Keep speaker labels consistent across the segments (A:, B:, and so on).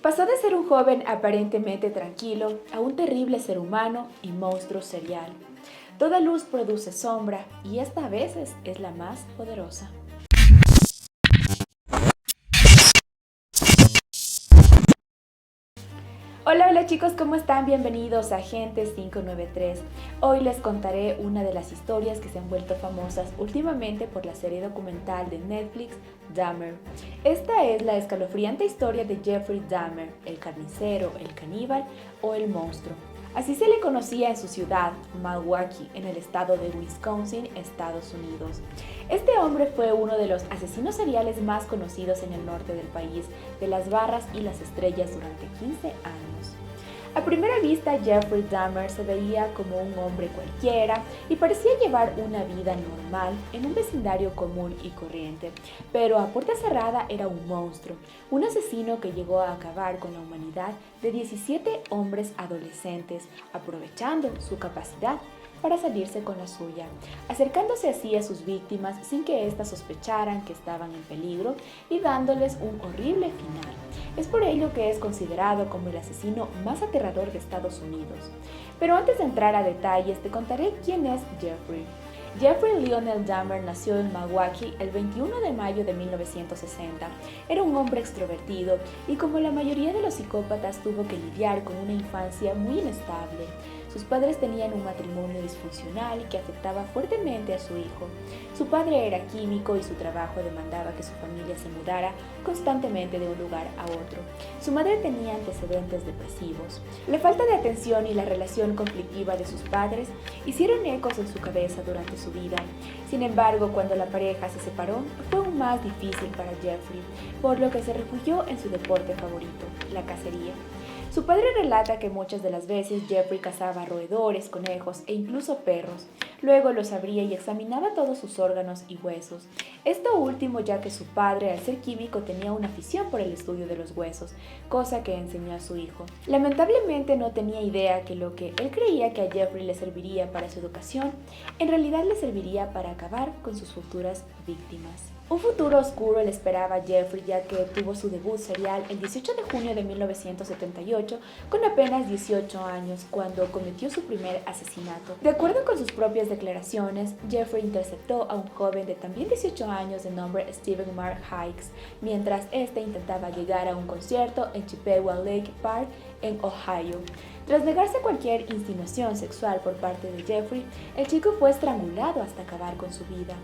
A: Pasó de ser un joven aparentemente tranquilo a un terrible ser humano y monstruo serial. Toda luz produce sombra y esta a veces es la más poderosa. Hola chicos, ¿cómo están? Bienvenidos a Agente 593. Hoy les contaré una de las historias que se han vuelto famosas últimamente por la serie documental de Netflix, Dahmer. Esta es la escalofriante historia de Jeffrey Dahmer, el carnicero, el caníbal o el monstruo. Así se le conocía en su ciudad, Milwaukee, en el estado de Wisconsin, Estados Unidos. Este hombre fue uno de los asesinos seriales más conocidos en el norte del país, de las barras y las estrellas durante 15 años. A primera vista, Jeffrey Dahmer se veía como un hombre cualquiera y parecía llevar una vida normal en un vecindario común y corriente, pero a puerta cerrada era un monstruo, un asesino que llegó a acabar con la humanidad de 17 hombres adolescentes, aprovechando su capacidad para salirse con la suya, acercándose así a sus víctimas sin que éstas sospecharan que estaban en peligro y dándoles un horrible final. Es por ello que es considerado como el asesino más aterrador de Estados Unidos. Pero antes de entrar a detalles, te contaré quién es Jeffrey. Jeffrey Lionel Dahmer nació en Milwaukee el 21 de mayo de 1960. Era un hombre extrovertido y, como la mayoría de los psicópatas, tuvo que lidiar con una infancia muy inestable. Sus padres tenían un matrimonio disfuncional que afectaba fuertemente a su hijo. Su padre era químico y su trabajo demandaba que su familia se mudara constantemente de un lugar a otro. Su madre tenía antecedentes depresivos. La falta de atención y la relación conflictiva de sus padres hicieron ecos en su cabeza durante su vida. Sin embargo, cuando la pareja se separó, fue aún más difícil para Jeffrey, por lo que se refugió en su deporte favorito, la cacería. Su padre relata que muchas de las veces Jeffrey cazaba roedores, conejos e incluso perros. Luego los abría y examinaba todos sus órganos y huesos. Esto último ya que su padre, al ser químico, tenía una afición por el estudio de los huesos, cosa que enseñó a su hijo. Lamentablemente no tenía idea que lo que él creía que a Jeffrey le serviría para su educación, en realidad le serviría para acabar con sus futuras víctimas. Un futuro oscuro le esperaba a Jeffrey, ya que tuvo su debut serial el 18 de junio de 1978 con apenas 18 años, cuando cometió su primer asesinato. De acuerdo con sus propias declaraciones, Jeffrey interceptó a un joven de también 18 años de nombre Stephen Mark Hicks, mientras este intentaba llegar a un concierto en Chippewa Lake Park, en Ohio. Tras negarse cualquier insinuación sexual por parte de Jeffrey, el chico fue estrangulado hasta acabar con su vida.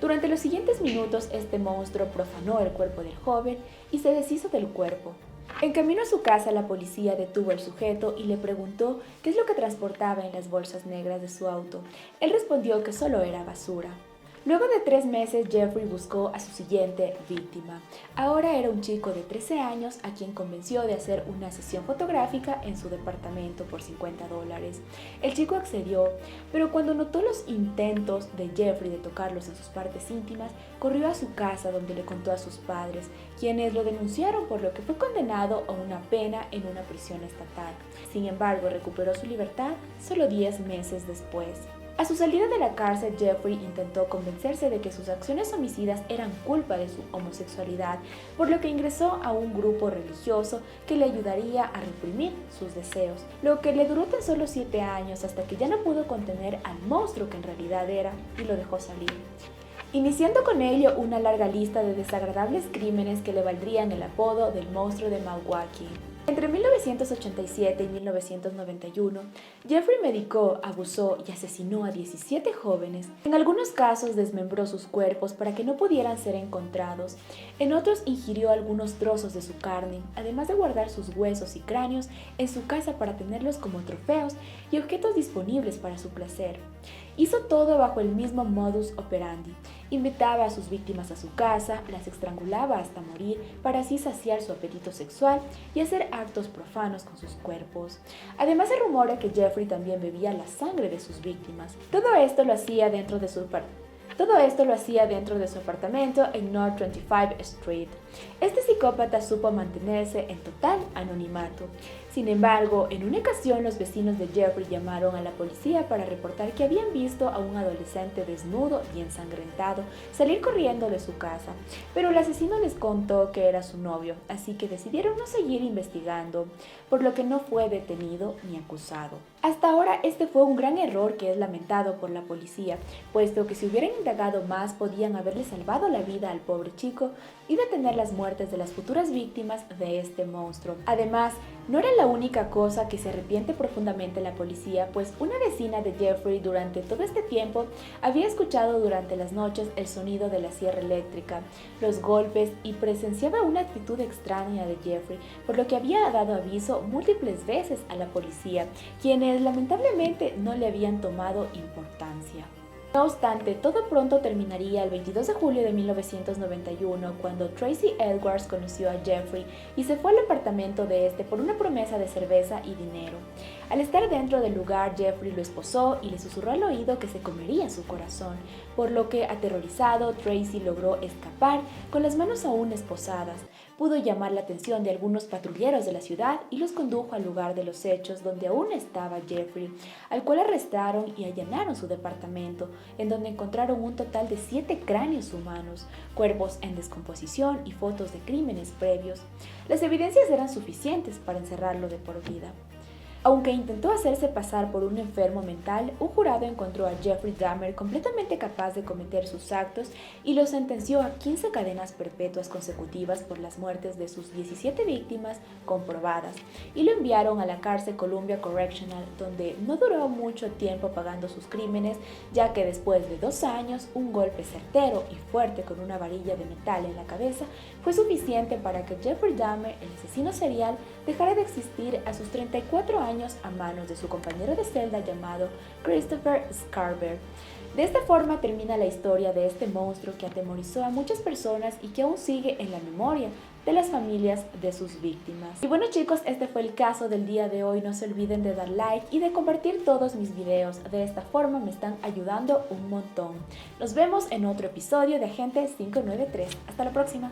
A: Durante los siguientes minutos, este monstruo profanó el cuerpo del joven y se deshizo del cuerpo. En camino a su casa, la policía detuvo al sujeto y le preguntó qué es lo que transportaba en las bolsas negras de su auto. Él respondió que solo era basura. Luego de 3 meses, Jeffrey buscó a su siguiente víctima. Ahora era un chico de 13 años a quien convenció de hacer una sesión fotográfica en su departamento por $50. El chico accedió, pero cuando notó los intentos de Jeffrey de tocarlos en sus partes íntimas, corrió a su casa donde le contó a sus padres, quienes lo denunciaron, por lo que fue condenado a una pena en una prisión estatal. Sin embargo, recuperó su libertad solo 10 meses después. A su salida de la cárcel, Jeffrey intentó convencerse de que sus acciones homicidas eran culpa de su homosexualidad, por lo que ingresó a un grupo religioso que le ayudaría a reprimir sus deseos, lo que le duró tan solo 7 años hasta que ya no pudo contener al monstruo que en realidad era y lo dejó salir, iniciando con ello una larga lista de desagradables crímenes que le valdrían el apodo del monstruo de Milwaukee. Entre 1987 y 1991, Jeffrey medicó, abusó y asesinó a 17 jóvenes. En algunos casos desmembró sus cuerpos para que no pudieran ser encontrados. En otros ingirió algunos trozos de su carne, además de guardar sus huesos y cráneos en su casa para tenerlos como trofeos y objetos disponibles para su placer. Hizo todo bajo el mismo modus operandi. Invitaba a sus víctimas a su casa, las estrangulaba hasta morir para así saciar su apetito sexual y hacer actos profanos con sus cuerpos. Además, se rumora que Jeffrey también bebía la sangre de sus víctimas. Todo esto lo hacía dentro de su apartamento en North 25th Street. Este psicópata supo mantenerse en total anonimato. Sin embargo, en una ocasión los vecinos de Jeffrey llamaron a la policía para reportar que habían visto a un adolescente desnudo y ensangrentado salir corriendo de su casa, pero el asesino les contó que era su novio, así que decidieron no seguir investigando, por lo que no fue detenido ni acusado. Hasta ahora este fue un gran error que es lamentado por la policía, puesto que si hubieran indagado más podían haberle salvado la vida al pobre chico y detener las muertes de las futuras víctimas de este monstruo. Además, no era la única cosa que se arrepiente profundamente la policía, pues una vecina de Jeffrey durante todo este tiempo había escuchado durante las noches el sonido de la sierra eléctrica, los golpes y presenciaba una actitud extraña de Jeffrey, por lo que había dado aviso múltiples veces a la policía, quienes lamentablemente no le habían tomado importancia. No obstante, todo pronto terminaría el 22 de julio de 1991 cuando Tracy Edwards conoció a Jeffrey y se fue al apartamento de este por una promesa de cerveza y dinero. Al estar dentro del lugar, Jeffrey lo esposó y le susurró al oído que se comería su corazón, por lo que, aterrorizado, Tracy logró escapar con las manos aún esposadas. Pudo llamar la atención de algunos patrulleros de la ciudad y los condujo al lugar de los hechos donde aún estaba Jeffrey, al cual arrestaron y allanaron su departamento, en donde encontraron un total de 7 cráneos humanos, cuerpos en descomposición y fotos de crímenes previos. Las evidencias eran suficientes para encerrarlo de por vida. Aunque intentó hacerse pasar por un enfermo mental, un jurado encontró a Jeffrey Dahmer completamente capaz de cometer sus actos y lo sentenció a 15 cadenas perpetuas consecutivas por las muertes de sus 17 víctimas comprobadas, y lo enviaron a la cárcel Columbia Correctional, donde no duró mucho tiempo pagando sus crímenes, ya que después de 2 años, un golpe certero y fuerte con una varilla de metal en la cabeza fue suficiente para que Jeffrey Dahmer, el asesino serial, dejara de existir a sus 34 años a manos de su compañero de celda llamado Christopher Scarver. De esta forma termina la historia de este monstruo que atemorizó a muchas personas y que aún sigue en la memoria de las familias de sus víctimas. Y bueno chicos, este fue el caso del día de hoy. No se olviden de dar like y de compartir todos mis videos. De esta forma me están ayudando un montón. Nos vemos en otro episodio de Agente 593. Hasta la próxima.